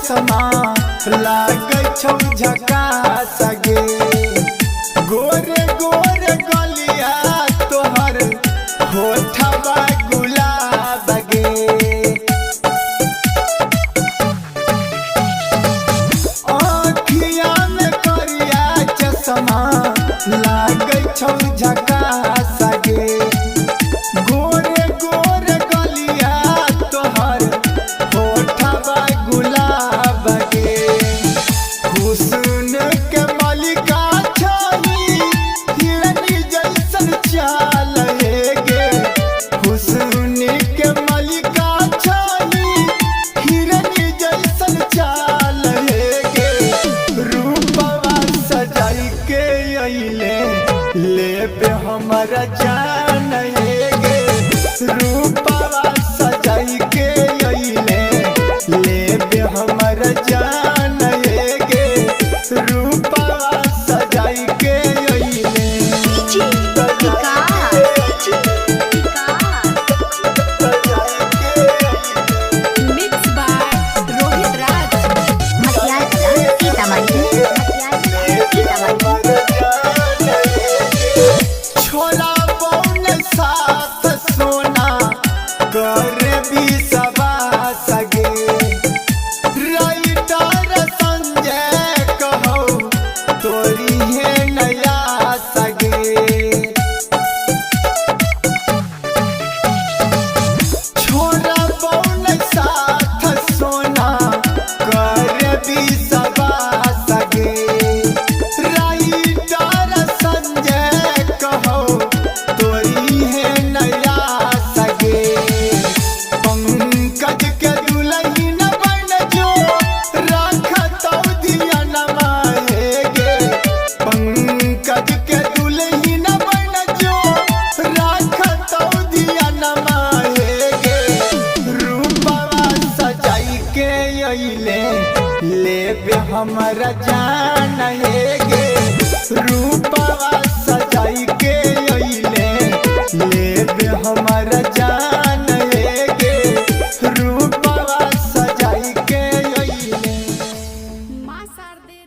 चश्मा लागे छौ झकास गे। गोरे गोरे गलिया तोहर होठवा गुलाब गे। आँखिया में करिया चश्मा लागे छौ झकास गे। गोरे गोरे गलिया तोहर होठवा गुलाब गे। हुस्न के मलिका छही हिरनी जैसन चाल हे गे। हुस्न के मलिका छही हिरनी जैसन चाल हे गे। रूपवा सजाई के अइले लेबे हमरा जान हे गे। रूपवा सजाई के अइले लेबे हमरा जान हे गे। रूपवा सजाई के अइले Mixed by Rohit Raj. छोला बौन साथ सोना करे भी सबा सगे। राइटर संजय कहो तोरी है नया सगे। छोरा बौन साथ सोना करे भी सबा सगे। राइटर संजय कहो तोरी है नया सगे। पंकज के दुल्हन बन जो राखतौ धियानमा हे गे। पंकज के दुल्हन बन जो राखतौ धियानमा हे गे। रूपवा सजाई के अइले लेबे हमरा जान हे गे। रूपवा सजाई के अइले लेबे हमरा जान हे गे। रूपवा सजाई के अइले मां शारदे